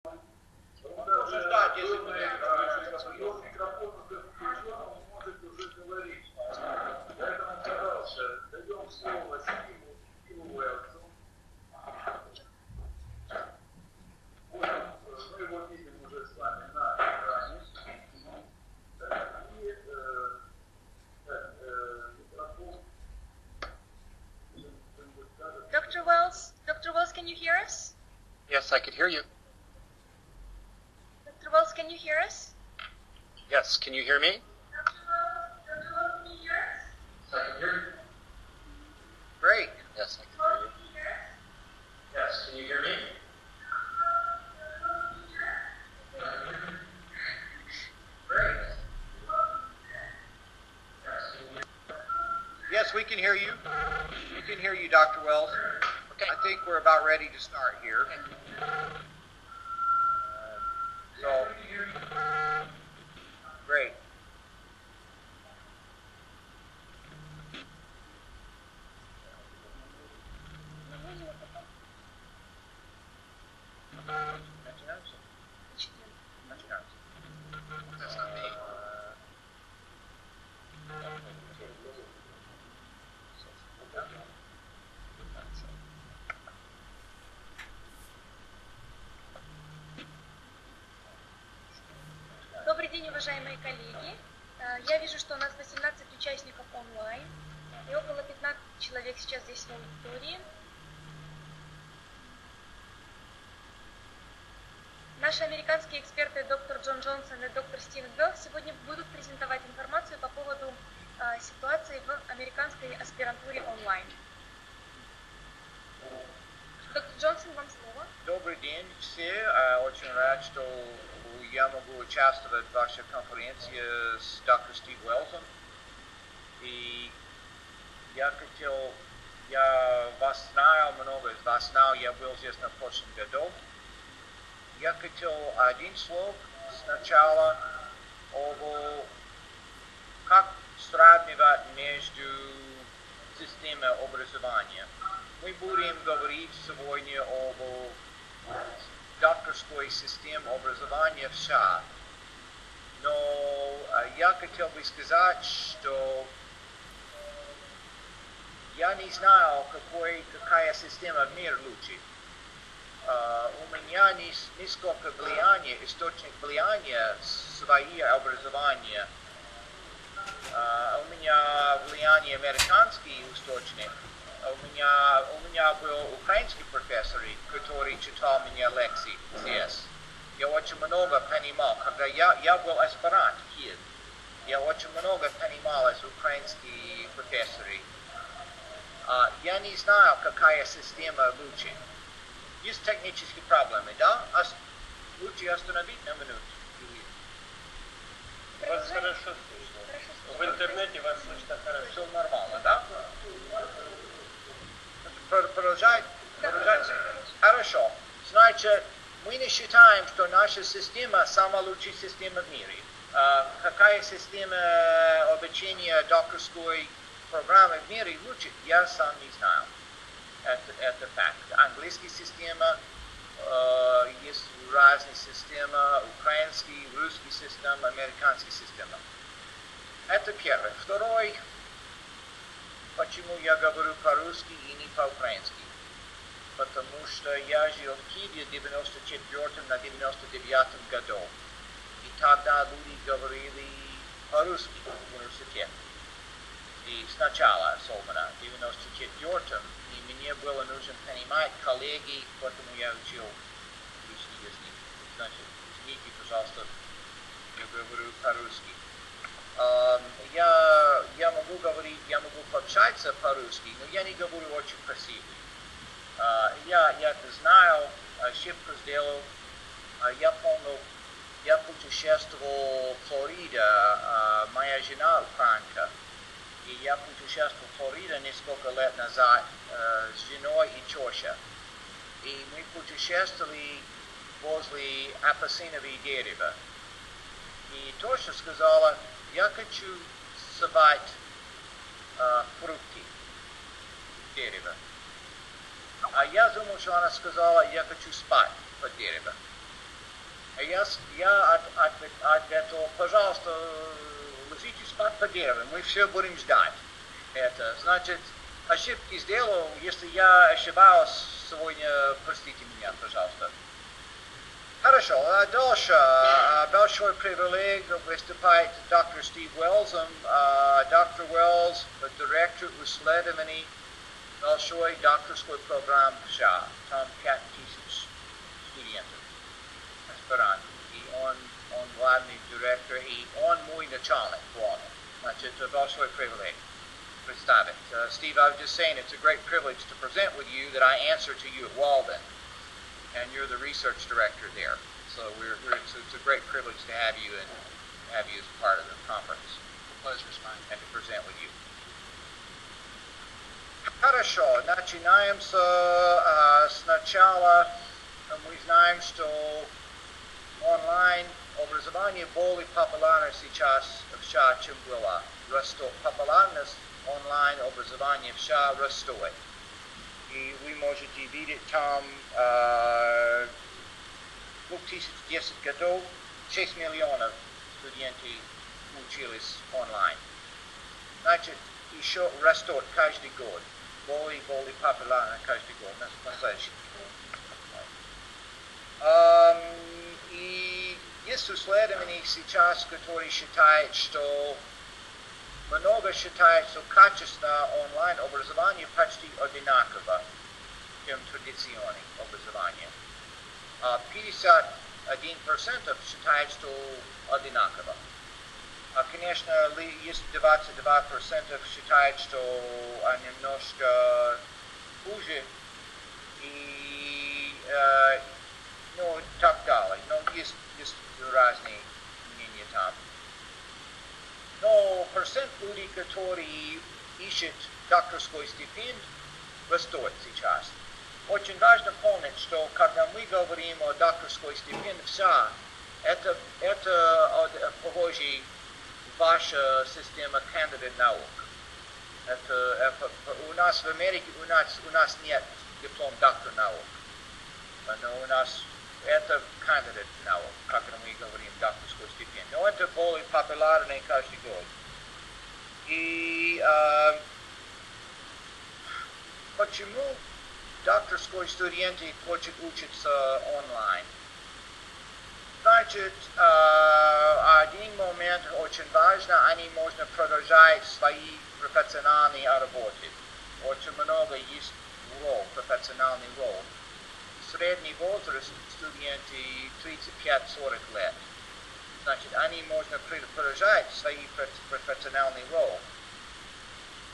Dr. Wells, can you hear us? Yes, I could hear you. Dr. Wells, can you hear us? Yes, can you hear me? Dr. Wells, can you hear us? I can hear you. Great. Yes, I can hear you. Yes, can you hear me? Great. Yes, we can hear you. We can hear you, Dr. Wells. Okay. I think we're about ready to start here. So, great. That's not me. Добрый день, уважаемые коллеги. Я вижу, что у нас 18 участников онлайн и около 15 человек сейчас здесь в аудитории. Наши американские эксперты доктор Джон Джонсон и доктор Стивен Белл сегодня будут презентовать информацию по поводу ситуации в американской аспирантуре онлайн. Доктор Джонсон, вам слово. Добрый день все. Очень рад, что я могу участвовать в вашей конференции с доктором Стивом Уэллсом. И я вас знаю, много из вас знал, я был здесь на прошлом году. Я хотел один слог сначала как сравнивать между системой образования. Мы будем говорить сегодня об докторской системе образования в США. Но я хотел бы сказать, что я не знаю, какая система в мире лучше. У меня нисколько влияния, источник влияния свои образования. У меня влияние американский источник. У меня был украинский профессор, который читал мне лекции здесь. Я очень много понимал, когда я был аспирант в Киеве. Я очень много понимал из украинских профессоров. Я не знаю, какая система лучше. Есть технические проблемы, да? Лучше остановить на минуту. Вас хорошо слышно. В интернете вас слышно хорошо. Все нормально, да? Продолжать? Хорошо. Значит, мы не считаем, что наша система самая лучшая система в мире. Какая система обучения докторской программы в мире лучше, я сам не знаю. Это факт. Английская система, есть разные системы, украинская, русская система, американская система. Это первое. Второй, почему я говорю по-русски и не по-украински. Потому что я жил в Киеве в 94-м на 99-м году. И тогда люди говорили по-русски в университете. И сначала особенно, в 94-м, и мне было нужно понимать коллеги, поэтому я учил русский язык. Значит, извините, пожалуйста, я говорю по-русски. Я могу говорить, я могу пообщаться по-русски, но я не говорю очень красиво. Я это знаю, ошибку сделал. Я помню, я путешествовал в Флориде, моя жена украинка, и я путешествовал в Флориде несколько лет назад с женой и тещей. И мы путешествовали возле апельсинового дерева. И теща сказала, я хочу сорвать фрукты с дерева. А я думал, что она сказала, я хочу спать под деревом. Я ответил, пожалуйста, ложитесь под деревом, мы все будем ждать. Это, значит, ошибки сделал, если я ошибался сегодня, простите меня, пожалуйста. Хорошо, дальше. Большой привилегий выступает доктор Стив Уэллсом. Доктор Уэллс, директор исследований большой докторской программы в США. Там 5000 студентов, аспирантов. И он главный директор, и он мой начальник. Значит, большой привилегий представить. Steve, I was just saying it's a great privilege to present with you that I answer to you at Walden. And you're the research director there. So it's a great privilege to have you and have you as part of the conference. The pleasure is mine. And to present with you. Хорошо, начинаем сначала. Мы знаем, что онлайн образование более популярно сейчас в США, чем было. Популярность онлайн образования в США растет. И вы можете видеть там 2010 году 6 миллионов студентов учились онлайн. Значит, еще растет каждый год. Более популярно каждый год. На следующий год. И есть исследования сейчас, которые считают, что много считает, что качество онлайн образования почти одинаково, чем традиционное образование. 51% считает, что одинаково. Конечно, есть 22% считает, что немножко хуже и так далее. Но есть разные мнения там. Но процент людей, которые ищут докторскую степень, растет сейчас. Очень важно помнить, что когда мы говорим о докторской степени в США, это похоже ваша система кандидат наук. У нас в Америке у нас нет диплом доктора наук. Но у нас это кандидат наук, когда мы говорим докторскую степень. Но это более популярно каждый год. И почему докторские студенты хотят учиться онлайн? Значит, один момент очень важный, они можно продолжать свои профессиональные работы. Очень много есть профессиональный роль. Средний возраст студентов 35-40 лет. Значит, они можно продолжать свои профессиональные роли.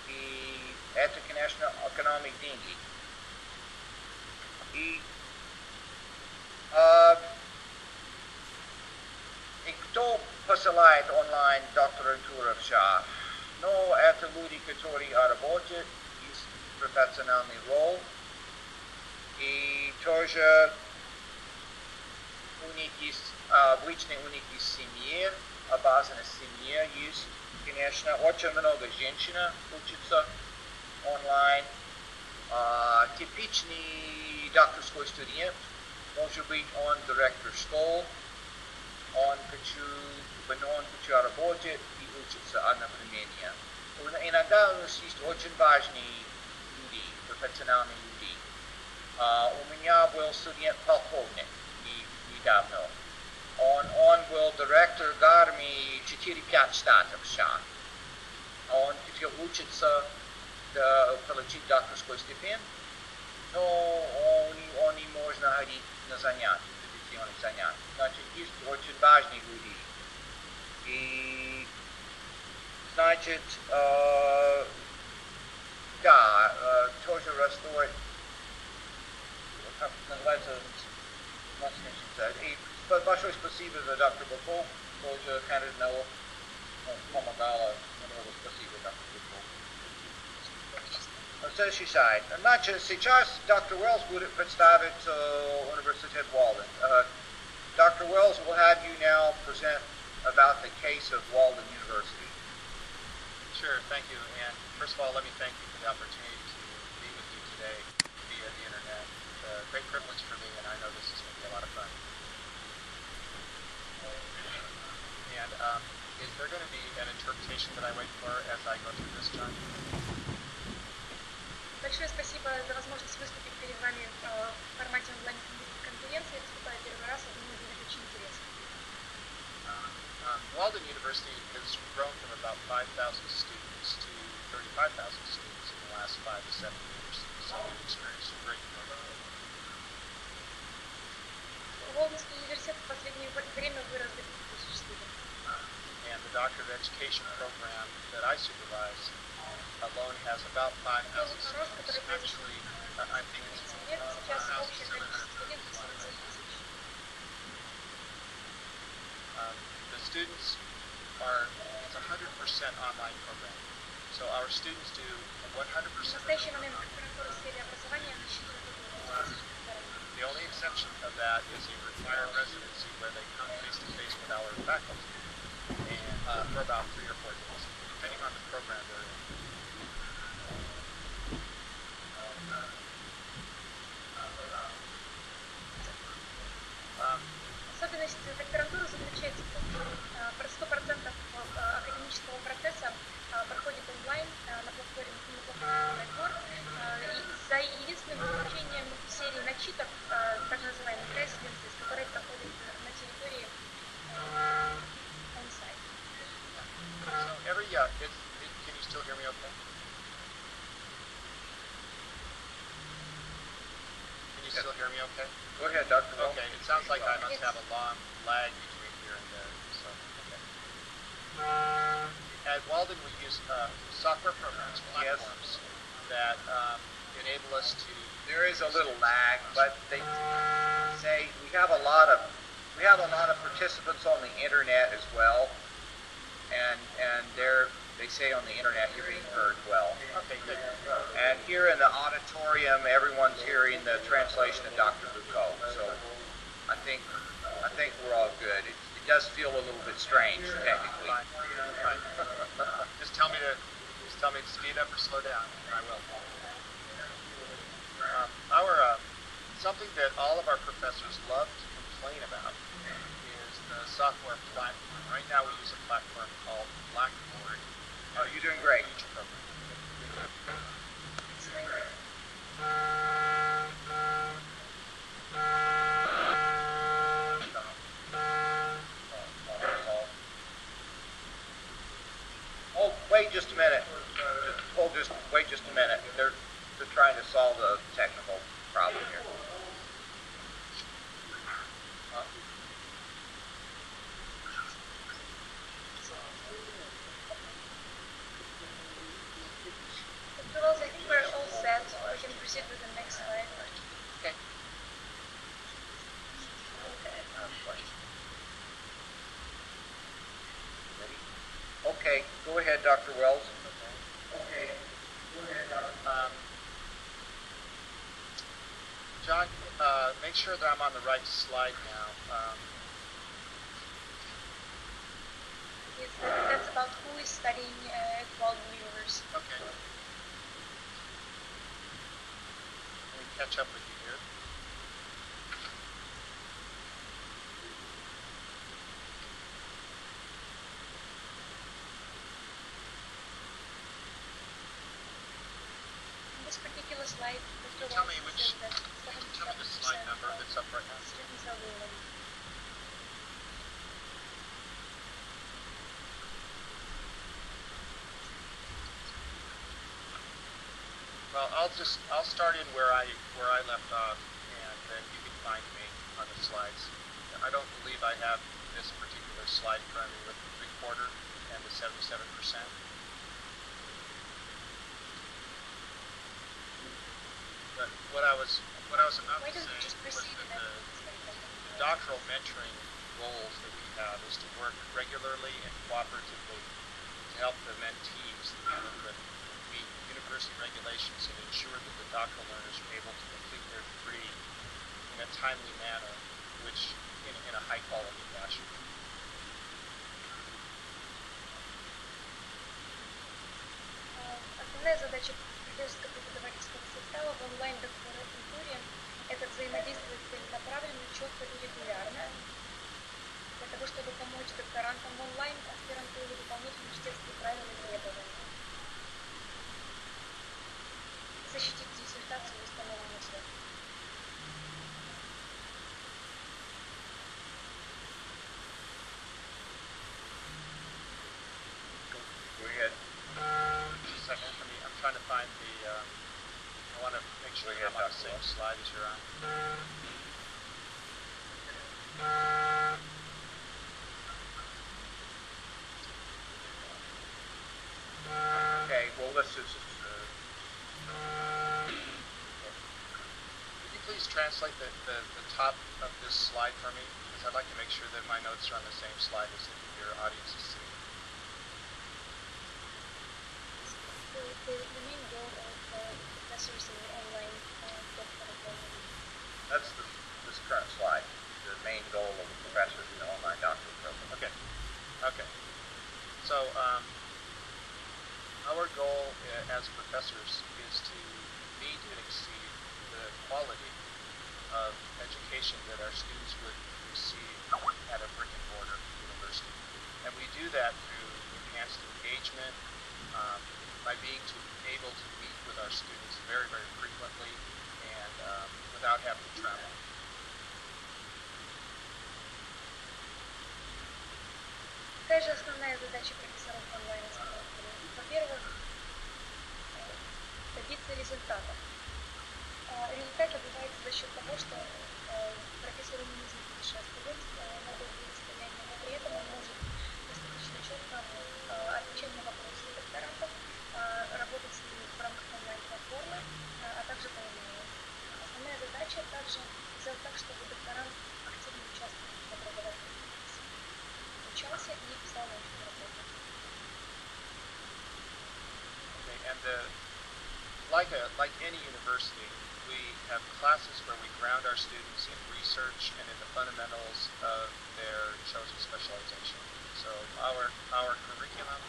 И это, конечно, экономит деньги. И кто посылает онлайн докторантуру в США? Ну, это люди, которые работают, есть профессиональный роль. И тоже у них есть, обычно у них есть семья, обязанность семьи есть. Конечно, очень много женщин учатся онлайн. Типичный докторский студент, может быть, он директор школы, он хочет работать и учиться одновременно. Иногда у нас есть очень важные люди, профессиональные люди. У меня был студент-полковник недавно. Он был директор армии 4-5 штатов США. Он хотел учиться, получить докторскую степень, но он не может ходить на занятия, традиционные занятия. Значит, есть очень важные люди. И, значит, тоже растет, как называется, и большое спасибо за доктор Баков, тоже кандидат наук, помогала, много спасибо, доктор Баков. Следующий сайт. Значит, сейчас доктор Wells будет представить университет Walden. Dr. Wells will have you now present about the case of Walden University. Sure, thank you. And first of all, let me thank you for the opportunity to be with you today via the internet. It's a great privilege for me, and I know this is going to be a lot of fun. Is there going to be an interpretation that I wait for as I go through this, John? Большое спасибо за возможность выступить перед вами в формате онлайн-конференции. Я выступаю первый раз, и думаю, будет очень интересно. Walden University has grown from about 5,000 students to 35,000 students in the last 5 to 7 years. So we've experienced a great growth. Уолденский университет в последнее время вырос до 5000 студентов. And the Doctor of Education program that I supervise alone has about 5,000 students. Actually, I think it's 1,700. The students it's a 100% online program. So our students do 100% В настоящий момент докторантура в сфере образования насчитывает около 5000 докторантов. The only exception of that is a required residency where they come face to face with our faculty and for about 3 or 4 days, depending on the program they're in. Особенность докторантуры заключается в том, что 100% академического процесса проходит онлайн на платформе Инновационных, за единственным исключением серии начиток, так называемых residencies, которые проходят на территории on-site. So can you still hear me okay? Can you still hear me okay? Go ahead, Dr. Wells. Okay, it sounds like I must have a long lag between here and there. So, okay. At Walden, we use software programs, platforms that enable us to. There is a little lag, but they say we have a lot of participants on the internet as well, and they say on the internet you're being heard well. Okay, good. And here in the auditorium, everyone's hearing the translation of Dr. Foucault. So I think we're all good. It does feel a little bit strange, technically. Fine. Just tell me to speed up or slow down, and I will. Something that all of our professors love to complain about is the software platform. Right now we use a platform called Blackboard. Oh, you're doing great. Each program. Oh, wait just a minute. Wait just a minute. They're trying to solve a technical problem here. Dr. Wells, I think we're all set. We can proceed with the next slide. Okay. Okay, go ahead, Dr. Wells. John, make sure that I'm on the right slide now. That's about who is studying at Walden University. Okay. Let me catch up with you here. In this particular slide, Dr. Tell me Wells which. says that Tell me the slide number that's up right now. students are women. Well, I'll start in where I left off, and then you can find me on the slides. I don't believe I have this particular slide in front of me with the 3/4 and the 77%. But what I was about Why to don't say you just was proceed that and the doctoral mentoring goals that we have is to work regularly and cooperatively to help the mentees that meet university regulations and ensure that the doctoral learners are able to complete their degree in a timely manner, which in a high quality fashion. Основная задача профессорско-преподавательского состава в онлайн-докторантуре – это взаимодействовать целенаправленно, четко и регулярно, для того, чтобы помочь докторантам в онлайн-аспирантуре выполнять университетские правила и требования. Защитить диссертацию в установленный срок. Go ahead. Just a second for me. I'm trying to find the. I want to make sure I'm on the same slide as you're on. Okay, well, let's just. Could you please translate the top of this slide for me? Because I'd like to make sure that my notes are on the same slide as your audience is seeing. The main goal of professors in the online doctoral program. That's this current slide. The main goal of the professors in the online doctoral program. Okay. Okay. So our goal as professors is to meet and exceed the quality of education that our students would receive at a brick and mortar university. And we do that through enhanced engagement, by being able to meet with our students very, very frequently and without having to travel. Какая же основная задача профессоров онлайн-аспирантуры? Во-первых, добиться результата. Результат добивается за счет того, что профессору не нужно путешествовать на долгие расстояния, но при этом он может достаточно четко отвечать на вопросы докторантов, работать с ними в рамках онлайн-платформы, а также по e-mail. Основная задача также сделать так, чтобы докторант активно участвовал в образовательном процессе, учился и писал научную работу. Okay, and like any university, we have classes where we ground our students in research and in the fundamentals of their chosen specialization. So our curriculum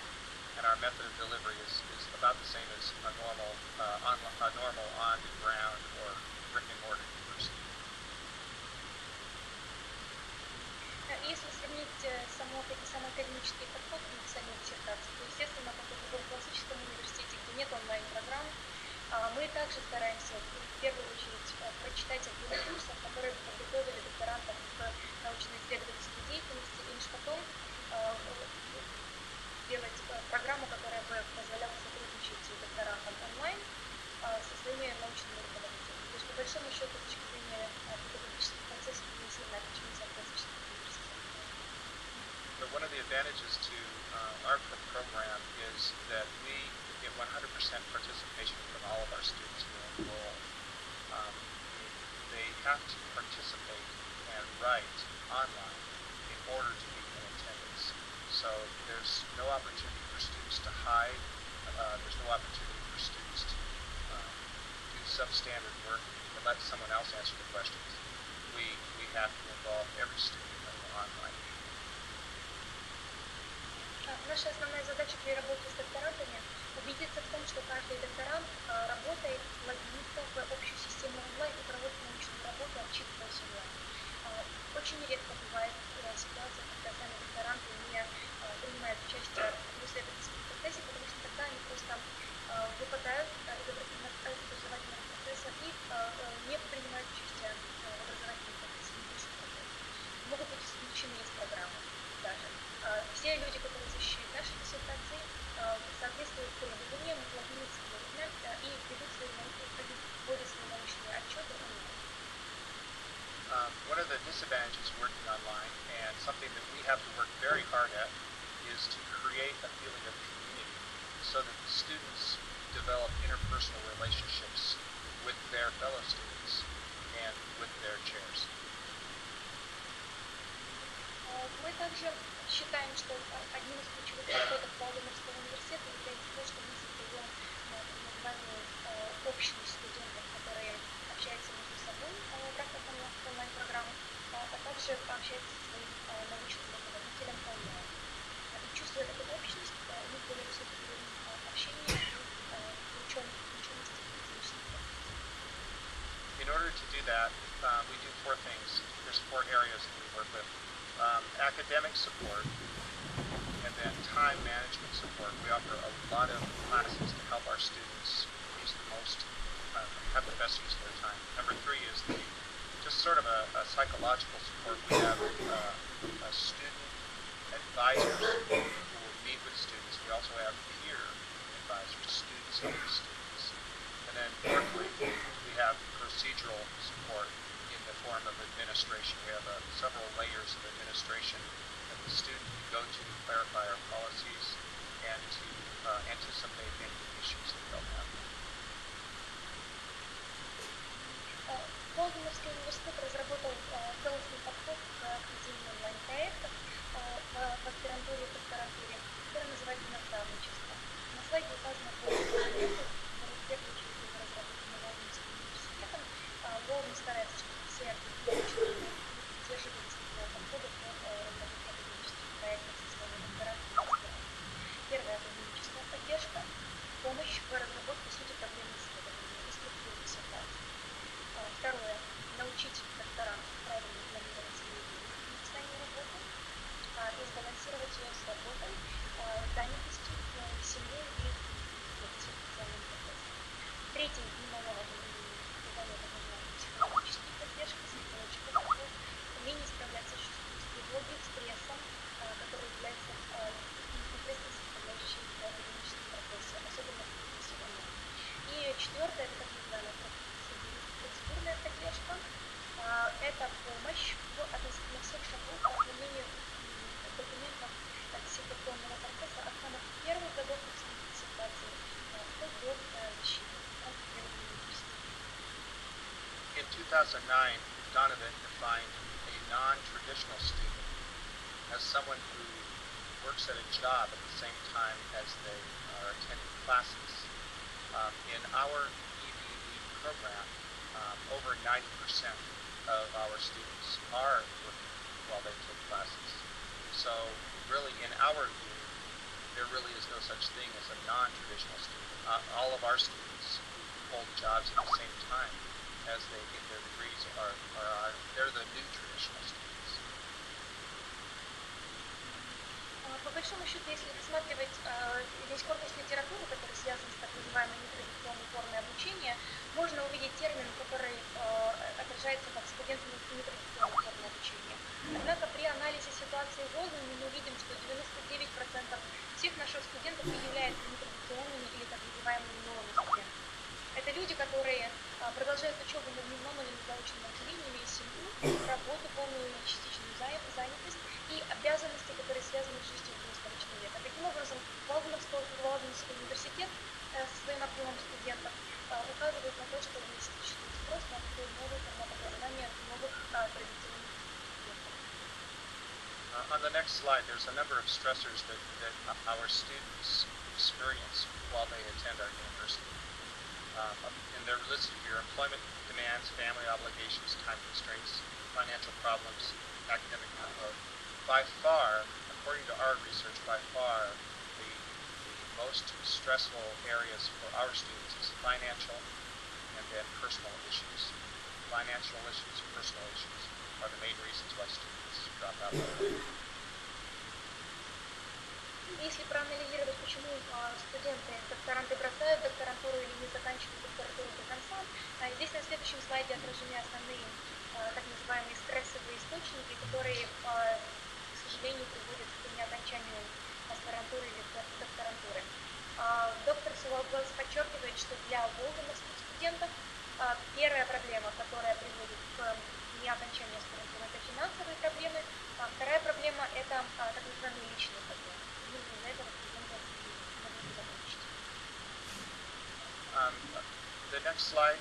and our method of delivery is about the same as a normal on-the-ground or brick-and-mortar university. Если сравнить сам академический подход к написанию диссертации, то, естественно, как и в любом классическом университете, где нет онлайн-программ, мы также стараемся в первую очередь прочитать объемы курсов, которые подготовили докторантов к научно-исследовательской деятельности, и лишь потом делать программу, которая бы позволяла сотрудничать докторантам онлайн со своими научными руководителями. То есть, по большому счету, с точки зрения педагогических процессов, не сильно отличается от классических университетов. But one of the advantages to our program is that we get 100% participation from all of our students who are enrolled. They have to participate and write online in order to be in attendance. So there's no opportunity for students to hide. There's no opportunity for students to do substandard work and let someone else answer the questions. We have to involve every student in the online meeting. Наша основная задача при работе с докторантами – убедиться в том, что каждый докторант работает, логинится в общую систему онлайн и проводит научную работу, отчитываясь онлайн. Очень редко бывает ситуация, когда сами докторанты не принимают участие в исследовательском процессе, потому что тогда они просто выпадают из образовательного процесса и не принимают участие в образовательном процессе, не пишут работу. Могут быть исключены из программы даже. Все люди, которые защищают наши диссертации, соответствуют требованиям, логинятся вовремя и вводят свои научные отчеты онлайн. One of the disadvantages of working online, and something that we have to work very hard at, is to create a feeling of community so that the students develop interpersonal relationships with their fellow students and with their chairs. Мы также считаем, что одним из ключевых подходов Waldenского университета является то, что мы создаем так называемую общность студентов, которые общаются между собой в рамках онлайн-программы, а также общаются со своим научным руководителем онлайн. И чувствуя эту общность, у них более высокий уровень общения и включенности в клинический процесс. In order to do that, we do four things. There's four areas that we work with. Academic support, And then time management support. We offer a lot of classes to help our students use the most, have the best use of their time. Number 3 is just sort of a psychological support. We have student advisors who will meet with students. We also have peer advisors, students helping students. And then fourthly, we have procedural support in the form of administration. We have several layers of administration that the student can go to clarify our policies and to anticipate any issues that they'll have. Waldenский университет разработал целостный подход к проведению онлайн-проектов в аспирантуре и докторантуре, который называется наставничество. На слайде указано полностью, который в первую очередь был разработан Waldenским университетом. Walden старается, чтобы все ученики придерживались этого подхода по разработке академических проектов со своими докторантами. Первая академическая поддержка, помощь в разработке сути проблемы исследования и структуры диссертации. Второе. Научить докторантов правильно планировать свою время при написании работы и сбалансировать ее с работой, занятостью, семьей и дистанционным процессом. Третий, немаловажный элемент, это нужна психологическая поддержка, psychological support, умение справляться с тревогой, стрессом, который является непосредственной составляющей в академическом процессе, особенно в профессиональном. И четвертое, это так называемая процедурная поддержка. Это помощь в относительно всех шагов оформления документов диссертационного процесса от самых первых годов диссертации вплоть до защиты в университете. In 2009, Donovan defined a non-traditional student as someone who works at a job at the same time as they are attending classes. In our EBE program, over 90% of our students are working while they take classes. So really, in our view, there really is no such thing as a non-traditional student. All of our students who hold jobs at the same time as they get their degrees they're the new traditional students. По большому счету, если рассматривать весь корпус литературы, который связан с так называемой нетрадиционной формой обучения, можно увидеть термин, который отражается как студент нетрадиционной формы обучения. Однако при анализе ситуации в Walden мы увидим, что 99% всех наших студентов не являются нетрадиционными или так называемыми новыми студентами. Это люди, которые продолжают учебу на дневном или на заочном отделении, имея семью, работу, полную или частичную занятость и обязанности, которые связаны с жизнью XIX века. Таким образом, Waldenский университет со своим объемом студентов указывает на то, что есть существует спрос на такой новый формат образования новых традиционных студентов. On the next slide, there's a number of stressors that our students experience while they attend our university. And they're listed here: employment demands, family obligations, time constraints, financial problems, academic workload. By far, according to our research, by far the most stressful areas for our students is financial and then personal issues. Financial issues, personal issues are the main reasons why students drop out. Если проанализировать, почему студенты, докторанты бросают докторантуру или не заканчивают докторантуру до конца, здесь на следующем слайде отражены основные так называемые стрессовые источники, которые, к сожалению, приводят к неокончанию аспирантуры или докторантуры. Доктор Суэллс подчеркивает, что для волденовских студентов первая проблема, которая приводит к неокончанию аспирантуры, это финансовые проблемы, а вторая проблема – это так называемые личные проблемы. The next slide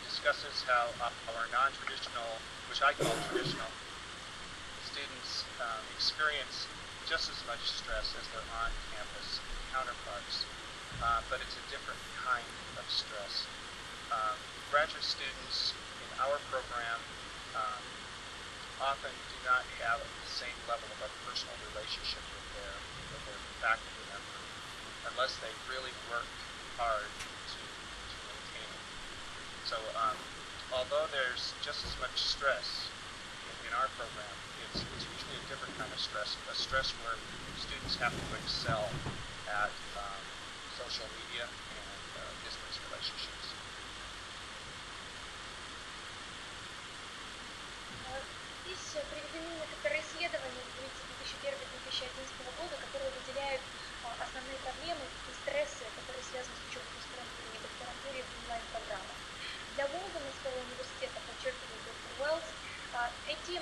discusses how our non-traditional, which I call traditional, students experience just as much stress as their on-campus counterparts, but it's a different kind of stress. Graduate students in our program often do not have the same level of a personal relationship with their faculty member unless they really work hard to maintain it. So although there's just as much stress in our program, it's usually a different kind of stress, a stress where students have to excel at social media and distance relationships. Здесь приведены некоторые исследования 2001-2011 года, которые выделяют основные проблемы и стрессы, которые связаны с учебой в аспирантуре и докторантуре в онлайн-программах. Для Уолденского университета, подчеркивает доктор Уэллс, эти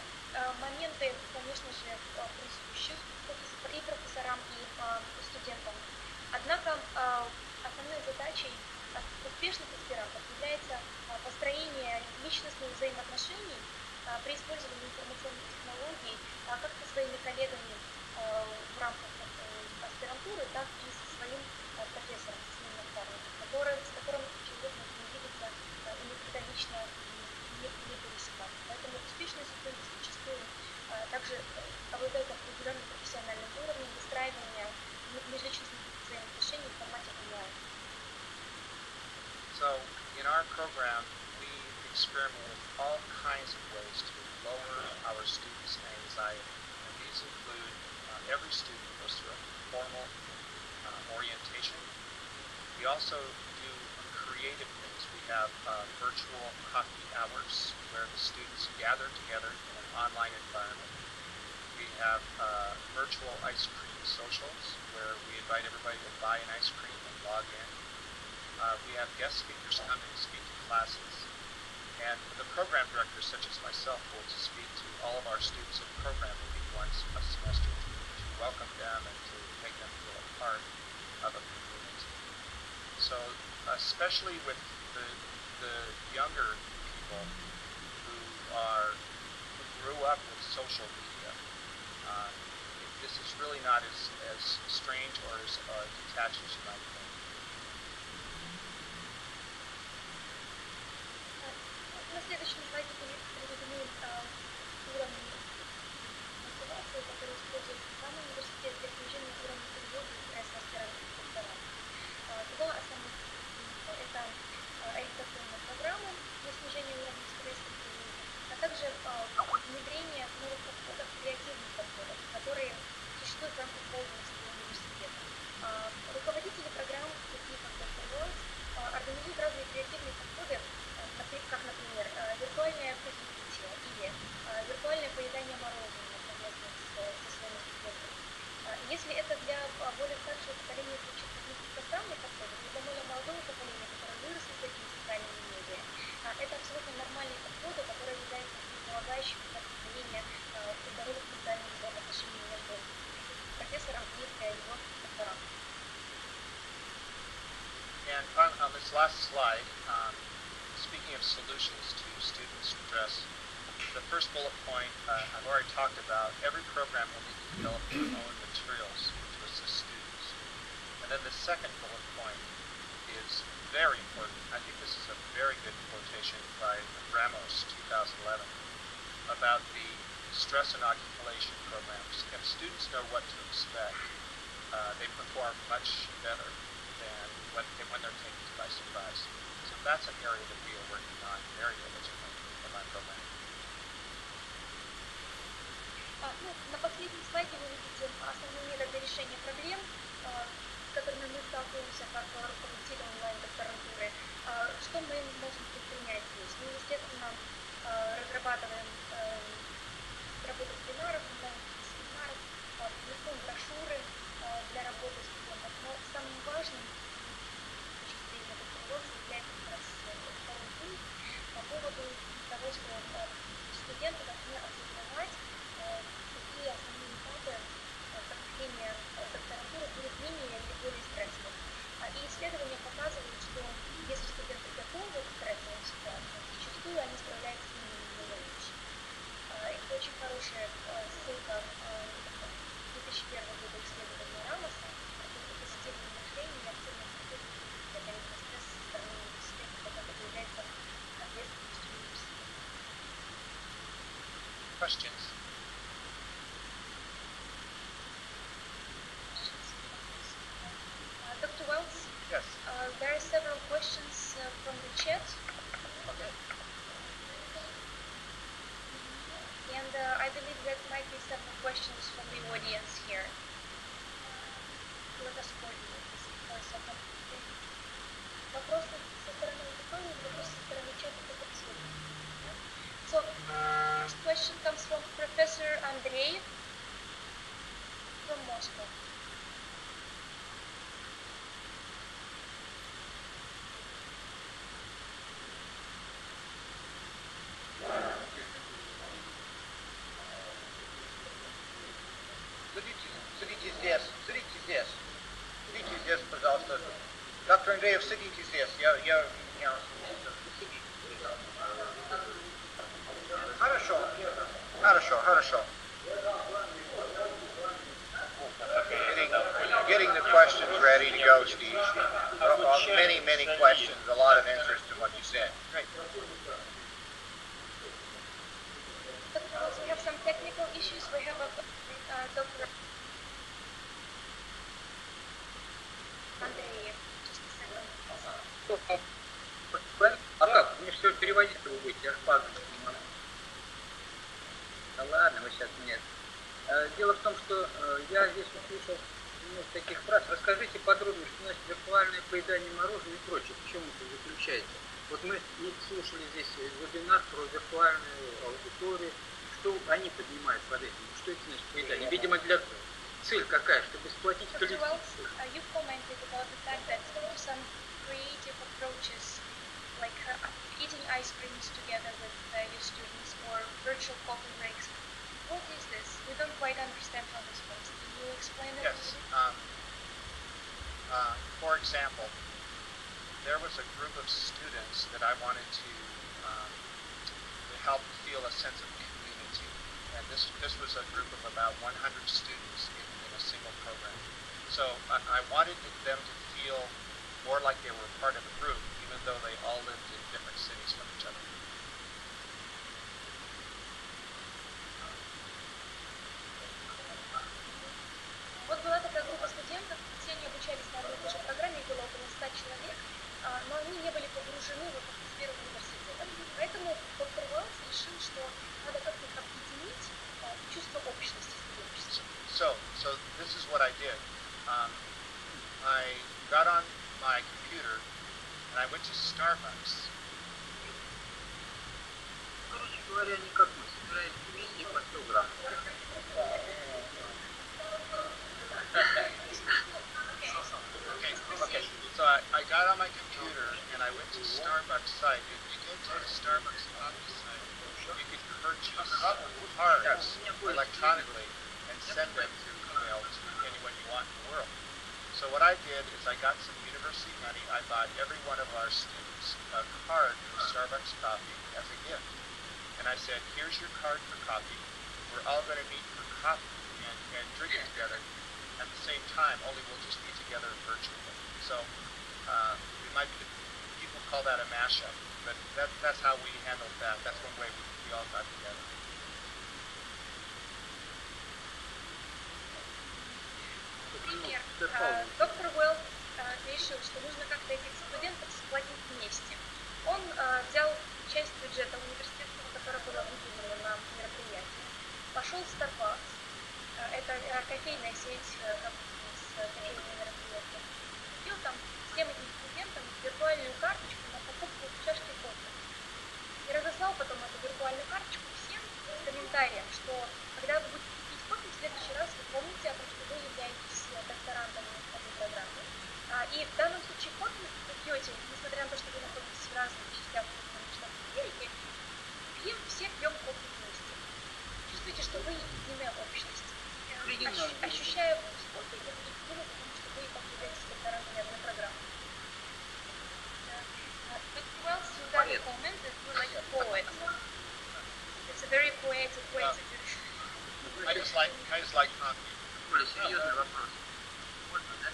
моменты, конечно же, присущи и профессорам, и студентам. Однако основной задачей успешных аспирантов является построение личностных взаимоотношений при использовании информационных технологий как со своими коллегами в рамках аспирантуры, так и со своим профессором, со своим наставником, с которым человек может не видеться и никогда лично не пересекаться. Поэтому успешные студенты зачастую также обладают определенным профессиональным уровнем выстраивания межличностных взаимоотношений в формате онлайн. So, in our program, we experiment with all kinds of ways to lower our students' anxiety. And these include every student goes through a formal orientation. We also do creative things. We have virtual coffee hours where the students gather together in an online environment. We have virtual ice cream socials where we invite everybody to buy an ice cream and log in. We have guest speakers come and speak to classes. And the program directors, such as myself, will speak to all of our students in the program maybe once a semester to welcome them and to make them feel a part of a community. So, especially with the younger people who grew up with social media, this is really not as strange or as detached as you might think. На следующем слайде приведены уровни мотивации, которые использует сам университет для снижения уровня тревоги и стресса аспирантов и докторантов. Два основных пункта – это ориентационная программа для снижения уровня стресса и тревоги, а также внедрение новых подходов, креативных подходов, которые существуют в рамках Waldenского университета. Руководители программ, такие как доктор Уэллс, организуют разные креативные подходы, как, например, виртуальное кофепитие или виртуальное поедание мороженого совместно со своими студентами. Если это для более старшего поколения звучит как несколько странный подход, то для более молодого поколения, которое выросло с этими социальными медиа, это абсолютно нормальный подход, который является основополагающим для построения здоровых социальных взаимоотношений между профессором и его докторантом. And on this last slide, speaking of solutions to student stress, the first bullet point I've already talked about. Every program will need to develop their own materials to assist students. And then the second bullet point is very important. I think this is a very good quotation by Ramos, 2011, about the stress inoculation programs. If students know what to expect, they perform much better than when they're taken by surprise. So that's an area that we are working on very diligently in my program. На последнем слайде вы видите основные методы решения проблем, с которыми мы сталкиваемся как руководители онлайн-докторантуры. Что мы можем предпринять здесь? Мы, естественно, разрабатываем работу семинаров, онлайн-семинаров, публикуем брошюры для работы студентов. Но самым важным с точки зрения доктора является как раз второй пункт по поводу того, что студенты должны осознавать, какие основные этапы поступления докторантуры будут менее или более стрессовыми. И исследования показывают, что если студенты готовы к стрессовым ситуациям, зачастую они справляются с ними намного лучше. Это очень хорошая ссылка 2001 года исследования Рамоса о том, что позитивное мышление и активная стратегия для контроля стресса со стороны университета, так как это является ответственностью университета. Questions? Dr. Wells? Yes. There are several questions from the chat. Okay. And I believe that might be several questions from the audience here. Let us coordinate this for a second. Вопросы со стороны аудитории, вопросы со стороны чата, как это следует. So, first question comes from Professor Andrei from Moscow. Садитесь здесь, пожалуйста. Доктор Андреев, садитесь здесь. Хорошо. Getting the questions ready to go, Steve. Many questions, a lot of interest in what you said. Great. We have some technical issues. We have a Dr. Andrei. Just a second. А как? Мне все переводить-то вы будете, я ж по-английски не могу. Да ладно, вы сейчас нет. Дело в том, что я здесь услышал таких фраз. Расскажите подробнее, что значит виртуальное поедание мороженого и прочее. В чем это заключается? Вот мы слушали здесь вебинар про виртуальную аудиторию. Что они поднимают под этим? Что это значит поедание? Видимо, цель какая? Чтобы сплотить коллектив. You commented about the fact that some creative approaches, like eating ice creams together with your students or virtual coffee breaks. What is this? We don't quite understand how this works. Can you explain it? Yes. For example, there was a group of students that I wanted to help feel a sense of community. And this was a group of about 100 students in a single program. So I wanted them to feel more like they were part of a group, even though they all lived in different cities from each other. Вот была такая группа студентов, все они обучались на одной и той же программе, их было около 100 человек, но они не были погружены в атмосферу университета. Поэтому доктор Уэллс решил, что надо как-то их объединить в чувство общности студенчества. So this is what I did. I got on my computer and I went to Starbucks. Короче говоря, не как мы собираемся вместе по 100 грамм. Okay. So I got on my computer and I went to Starbucks site. If you go to the Starbucks coffee site, you can purchase cards electronically and send them to email to anyone you want in the world. So what I did is I got some university money. I bought every one of our students a card for Starbucks coffee as a gift. And I said, here's your card for coffee. We're all going to meet for coffee and drink it together at the same time, only we'll just be together virtually. So people call that a mashup, but that's how we handled that. That's one way we all got together. Пример. Доктор Уэллс решил, что нужно как-то этих студентов сплотить вместе. Он взял часть бюджета университетского, которое было выделено на мероприятие, пошел в Starbucks. Это кофейная сеть с кофейными мероприятиями. Купил там всем этим студентам виртуальную карточку на покупку чашки кофе. И разослал потом эту виртуальную карточку всем с комментарием, что когда вы будете пить кофе, в следующий раз вы помните о том, что вы являетесь докторантами этой программы. И в данном случае кофе вы пьете, несмотря на то, что вы находитесь в разных частях Штатов Америки, все пьем кофе вместе. Чувствуете, что вы единая общность. Ощущая вкус кофе, вы едины, потому что вы являетесь докторантами одной программы. But Wells, you got a comment that you're like a poet. It's a very poetic way to do it. I just like coffee. Более серьезный вопрос. Можно, да?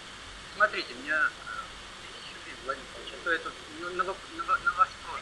Смотрите, меня еще время, Владимир Ильич, а то я тут на вас спрошу.